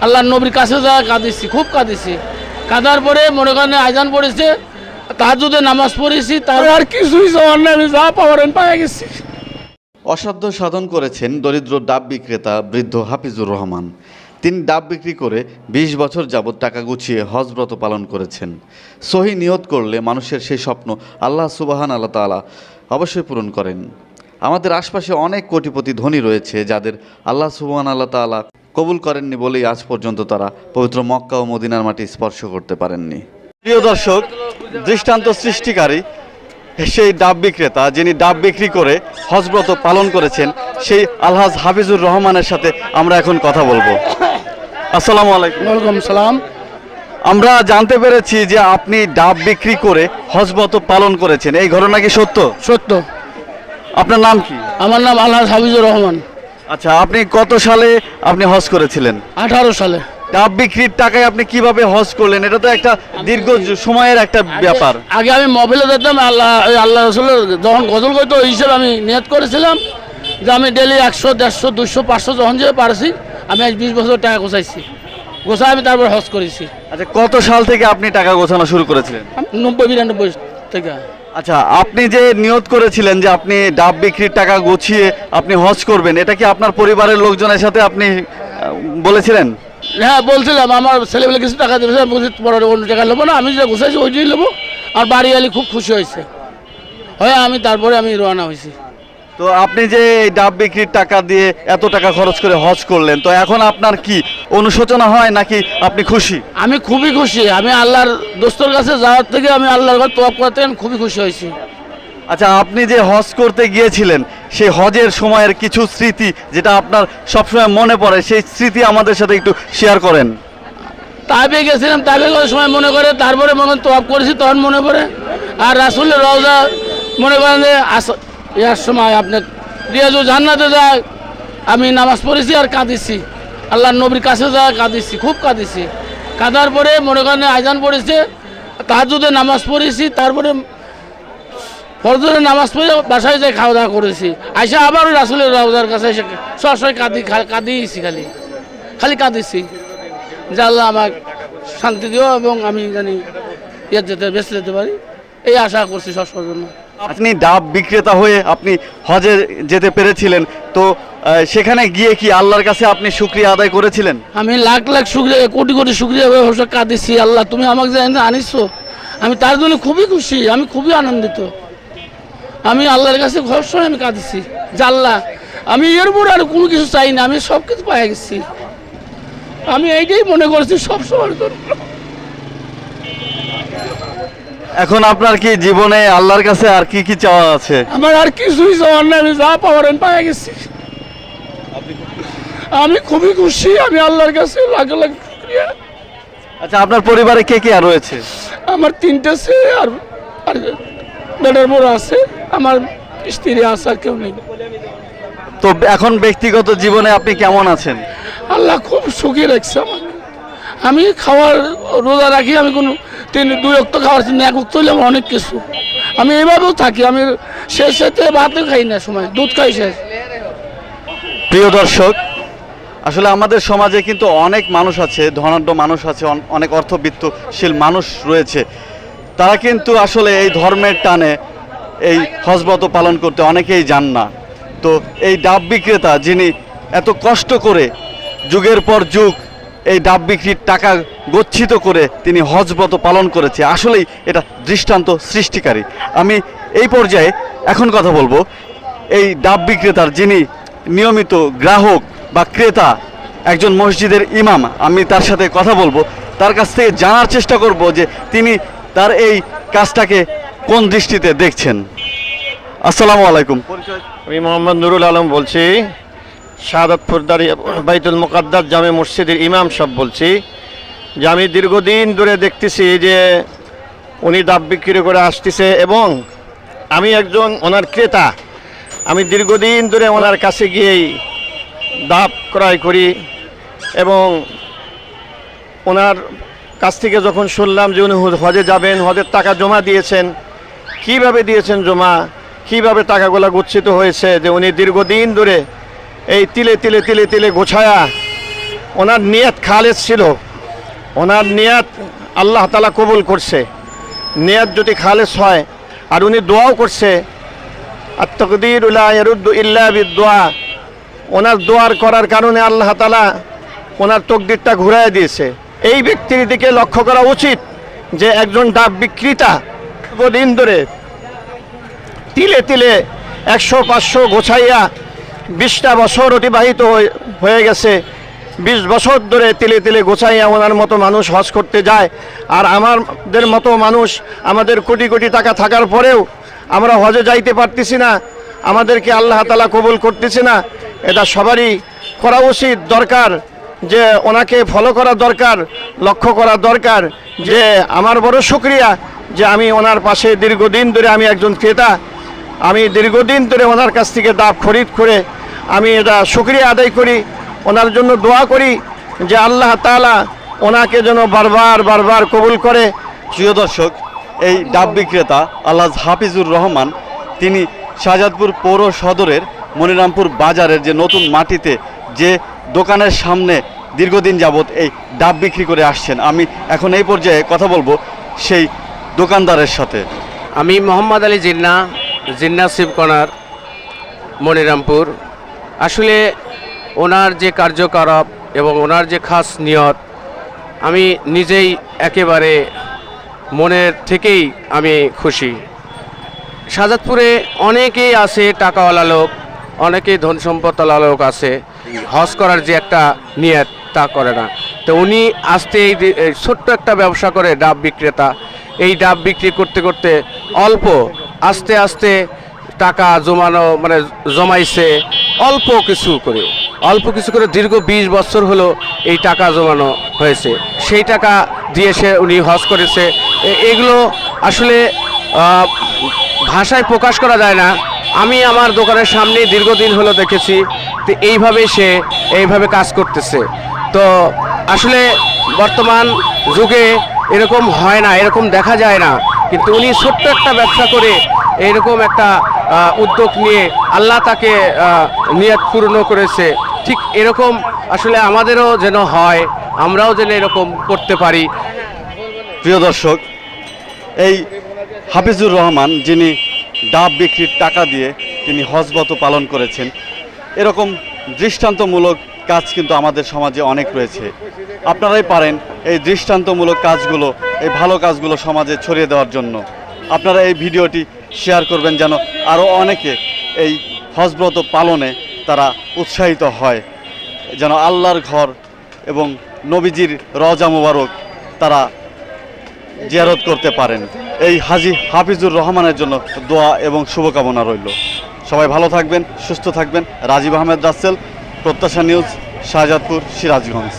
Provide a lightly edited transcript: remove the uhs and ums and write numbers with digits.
আল্লাহ নবীর কাছে যা কাঁদিছি, খুব কাঁদিছি। কাঁদার পরে মনে করেন আজান পড়েছে, তাহাজ্জুদে নামাজ পড়েছি, তার আর কিছুই চাওয়ার নাই, আমি যা পাওয়ার পায়ে গেছি। অসাধ্য সাধন করেছেন দরিদ্র ডাব বিক্রেতা বৃদ্ধ হাফিজুর রহমান। তিনি ডাব বিক্রি করে ২০ বছর যাবৎ টাকা গুছিয়ে হজ ব্রত পালন করেছেন। সহি নিয়ত করলে মানুষের সেই স্বপ্ন আল্লাহ সুবহানাহু তাআলা অবশ্যই পূরণ করেন। আমাদের আশপাশে অনেক কোটিপতি ধনী রয়েছে যাদের আল্লাহ সুবহানাহু তাআলা কবুল করেননি বলেই আজ পর্যন্ত তারা পবিত্র মক্কা ও মদিনার মাটি স্পর্শ করতে পারেননি। প্রিয় দর্শক, দৃষ্টান্ত সৃষ্টিকারী সেই ডাব বিক্রেতা যিনি ডাব বিক্রি করে হজব্রত পালন করেছেন, সেই আলহাজ হাফিজুর রহমানের সাথে আমরা এখন কথা বলবো। আসসালামু আলাইকুম। ওয়ালাইকুম সালাম। আমরা জানতে পেরেছি যে আপনি ডাব বিক্রি করে হজব্রত পালন করেছেন, এই ঘটনা কি সত্য? সত্য। আপনার নাম কি? আমার নাম আলহাজ হাফিজুর রহমান। আচ্ছা, আপনি কত সালে আপনি হজ করেছিলেন? 18 সালে। ডাব বিক্রির টাকায় আপনি কিভাবে হজ করলেন? এটা তো একটা দীর্ঘ সময়ের একটা ব্যাপার। আগে আমি মোবাইলে দেখতাম, আল্লাহ রাসূলের যখন গজল করতো ওই হিসেবে আমি নিয়ত করেছিলাম যে আমি ডেলি 100, 150, 200, 500 যখন যে পারছি আমি আজ 20 বছর টাকা গোছাইছি, গোছাই আমি তারপর হজ করেছি। আচ্ছা, কত সাল থেকে আপনি টাকা গোছানো শুরু করেছিলেন? 90-92 থেকে। আচ্ছা, আপনি যে নিয়ত করেছিলেন যে আপনি ডাব বিক্রির টাকা গুছিয়ে আপনি হজ করবেন, এটা কি আপনার পরিবারের লোকজনের সাথে আপনি বলেছিলেন? হ্যাঁ বলছিলাম, আমার ছেলেবেলে কিছু টাকা দেবে, বলছি পরে অন্য টাকা নেবো না, আমি যেটা গোছাইছি ওইটাই নেবো। আর বাড়ি আলি খুব খুশি হয়েছে, হয় আমি তারপরে আমি রওনা হয়েছি। তো আপনি যে এই ডাব বিক্রির টাকা দিয়ে এত টাকা খরচ করে হজ করলেন, তো এখন আপনার কি অনুশোচনা হয় নাকি আপনি খুশি? আমি খুবই খুশি। আমি আল্লাহর দোস্তর কাছে যাওয়ার থেকে আমি আল্লাহর কাছে তোয়াব করতে খুবই খুশি হয়েছি। আচ্ছা, আপনি যে হজ করতে গিয়েছিলেন সেই হজের সময়ের কিছু স্মৃতি যেটা আপনার সবসময় মনে পড়ে, সেই স্মৃতি আমাদের সাথে একটু শেয়ার করেন। তাইবে গেছিলাম, তাইবে করার সময় মনে করে, তারপরে মনে তোয়াব করেছি তখন মনে পড়ে। আর রাসূলের রওজা মনে করেন যে ইয়ার সময় আপনার রিয়াজুল জান্নাতে যায়, আমি নামাজ পড়েছি আর কাঁদিছি, আল্লাহর নবীর কাছে যা কাঁদিছি, খুব কাঁদিছি। কাঁদার পরে মনে করেন আজান পড়েছে, তাহাজ্জুদে নামাজ পড়েছি, তারপরে ফজরের নামাজ পড়ে বাসায় যাই খাওয়া দাওয়া করেছি। আইসা আবার ওই রাসূলের রওজার কাছে এসে সবসময় কাঁদিয়েছি, খালি কাঁদিছি যে আল্লাহ আমার শান্তি দিও এবং আমি জানি ইয়ে বেঁচে যেতে পারি, এই আশা করছি সবসময়ের জন্য। আপনি ডাব বিক্রেতা হয়ে আপনি হজে যেতে পেরেছিলেন, তো সেখানে গিয়ে কি আল্লাহর কাছে আপনি শুকরিয়া আদায় করেছিলেন? আমি লাখ লাখ শুকরিয়া, কোটি কোটি শুকরিয়া কাঁদিছি, আল্লাহ তুমি আমাকে যে আনিছো, আমি তার জন্য খুবই খুশি, আমি খুবই আনন্দিত। আমি আল্লাহর কাছে সবসময় আমি কাঁদিছি যে আল্লাহ আমি এর উপর আর কোনো কিছু চাই না, আমি সব কিছু পেয়ে গেছি। আমি এইটাই মনে করছি সবসময়। এখন আপনার কি জীবনে আল্লাহর কাছে আর কি কি চাওয়া আছে? আমার আর কিছুই চাওয়ার নাই, আমি যা পাওয়ার পেয়ে গেছি। আমি খুবই খুশি, আমি আল্লাহর কাছে লাখ লাখ শুকরিয়া। আচ্ছা, আপনার পরিবারে কে কে আর রয়েছে? আমার 3টে ছেলে আর বেটার বড় আছে, আমার স্ত্রী আছে, আর কেউ নেই। তো এখন ব্যক্তিগত জীবনে আপনি কেমন আছেন? আল্লাহ খুব সুখী রাখছে আমাকে। আমি খাওয়ার রোজা রাখি, আমি কোনো 2 ওয়াক্ত খাওয়ার জন্য 1 ওয়াক্ত হইলে আমার অনেক কিছু। আমি এভাবেও থাকি, আমি শেষ সাথে ভাতও খাই না, সময় দুধ খাই শেষ। প্রিয় দর্শক, আসলে আমাদের সমাজে কিন্তু অনেক মানুষ আছে, ধনাঢ্য মানুষ আছে, অনেক অর্থবিত্তশীল মানুষ রয়েছে, তারা কিন্তু আসলে এই ধর্মের টানে এই হজব্রত পালন করতে অনেকেই যান না। তো এই ডাব বিক্রেতা যিনি এত কষ্ট করে যুগের পর যুগ এই ডাব বিক্রির টাকা গচ্ছিত করে তিনি হজব্রত পালন করেছে, আসলেই এটা দৃষ্টান্ত সৃষ্টিকারী। আমি এই পর্যায়ে এখন কথা বলবো এই ডাব বিক্রেতার যিনি নিয়মিত গ্রাহক বা ক্রেতা, একজন মসজিদের ইমাম। আমি তার সাথে কথা বলবো, তার কাছ থেকে জানার চেষ্টা করব যে তিনি তার এই কাজটাকে কোন দৃষ্টিতে দেখছেন। আসসালামু আলাইকুম। আমি মোহাম্মদ নুরুল আলম বলছি, শাহাদাতপুর বাইতুল মুকাদ্দাস জামে মসজিদের ইমাম সাহেব বলছি। যে আমি দীর্ঘদিন ধরে দেখতেছি যে উনি ডাব বিক্রি করে আসতেছে এবং আমি একজন ওনার ক্রেতা। আমি দীর্ঘদিন ধরে ওনার কাছে গিয়েই ডাব ক্রয় করি এবং ওনার কাছ থেকে যখন শুনলাম যে উনি হজে যাবেন, হজের টাকা জমা দিয়েছেন, কিভাবে দিয়েছেন জমা, কিভাবে টাকাগুলো গচ্ছিত হয়েছে, যে উনি দীর্ঘদিন ধরে এই তিলে তিলে তিলে তিলে গোছায়া ওনার নিয়ত খালেস ছিল, ওনার নিয়ত আল্লাহ তাআলা কবুল করছে। নিয়ত যদি খালেস হয়, আর উনি দোয়াও করছে, আত-তাকদীরু লা ইয়ারুদ্দু ইল্লা বিদ-দুআ, ওনার দোয়ার করার কারণে আল্লাহ তাআলা ওনার তকদিরটা ঘুরায় দিয়েছে। এই ব্যক্তির দিকে লক্ষ্য করা উচিত যে একজন ডাব বিক্রেতা দীর্ঘদিন ধরে তিলে তিলে 100-500 গোছাইয়া 20টা বছর অতিবাহিত হয়ে গেছে। 20 বছর ধরে তিলে তিলে গোছাইয়া ওনার মতো মানুষ হজ করতে যায়। আর আমাদের মতো মানুষ, আমাদের কোটি কোটি টাকা থাকার পরেও আমরা হজে যাইতে পারতেছি না, আমাদেরকে আল্লাহ তাআলা কবুল করতেছে না। এটা সবারই করা উচিত, দরকার যে ওনাকে ফলো করা দরকার, লক্ষ্য করা দরকার যে আমার বড় শুকরিয়া যে আমি ওনার পাশে দীর্ঘদিন ধরে, আমি একজন ক্রেতা, আমি দীর্ঘদিন ধরে ওনার কাছ থেকে ডাব খরিদ করে আমি এটা শুকরিয়া আদায় করি, ওনার জন্য দোয়া করি যে আল্লাহ তাআলা ওনাকে যেন বারবার বারবার কবুল করে। প্রিয় দর্শক, এই ডাব বিক্রেতা আলহাজ হাফিজুর রহমান, তিনি শাহজাদপুর পৌর সদরের মনিরামপুর বাজারের যে নতুন মাটিতে যে দোকানের সামনে দীর্ঘদিন যাবৎ এই ডাব বিক্রি করে আসছেন। আমি এখন এই পর্যায়ে কথা বলবো সেই দোকানদারের সাথে। আমি মোহাম্মদ আলী জিন্না, জিন্না শিবকর্নার, মনিরামপুর। আসলে ওনার যে কার্যকলাপ এবং ওনার যে খাস নিয়ত, আমি নিজেই একেবারে মনের থেকেই আমি খুশি। শাহজাদপুরে অনেকেই আছে টাকাওয়ালা লোক, অনেকেই ধন সম্পদওয়ালা লোক আছে, হজ করার যে একটা নিয়ত তা করে না। তো উনি আস্তে এই ছোট্ট একটা ব্যবসা করে, ডাব বিক্রেতা। এই ডাব বিক্রি করতে করতে অল্প আস্তে আস্তে টাকা জমাইছে, অল্প কিছু করে দীর্ঘ 20 বছর হলো এই টাকা জমানো হয়েছে। সেই টাকা দিয়ে উনি হজ করেছে। এগুলো আসলে ভাষায় প্রকাশ করা যায় না। আমি আমার দোকানের সামনে দীর্ঘদিন হলো দেখেছি, তো এইভাবে কাজ করতেছে। তো আসলে বর্তমান যুগে এরকম হয় না, এরকম দেখা যায় না, কিন্তু উনি ছোট্ট একটা ব্যবসা করে এরকম একটা উদ্যোগ নিয়ে আল্লাহ তাকে নিয়ত পূর্ণ করেছে। ঠিক এরকম আসলে আমাদেরও যেন হয়, আমরাও যেন এরকম করতে পারি। প্রিয় দর্শক, এই হাফিজুর রহমান, যিনি ডাব বিক্রির টাকা দিয়ে তিনি হজব্রত পালন করেছেন, এরকম দৃষ্টান্তমূলক কাজ কিন্তু আমাদের সমাজে অনেক রয়েছে। আপনারাই পারেন এই দৃষ্টান্তমূলক কাজগুলো, এই ভালো কাজগুলো সমাজে ছড়িয়ে দেওয়ার জন্য। আপনারা এই ভিডিওটি শেয়ার করবেন যেন আরও অনেকে এই হজব্রত পালনে তারা উৎসাহিত হয়, যেন আল্লাহর ঘর এবং নবীজির রওজা মুবারক তারা জিয়ারত করতে পারেন। এই হাজী হাফিজুর রহমানের জন্য দোয়া এবং শুভকামনা রইল। সবাই ভালো থাকবেন, সুস্থ থাকবেন। রাজীব আহমেদ রাসেল, প্রত্যাশা নিউজ, শাহজাদপুর, সিরাজগঞ্জ।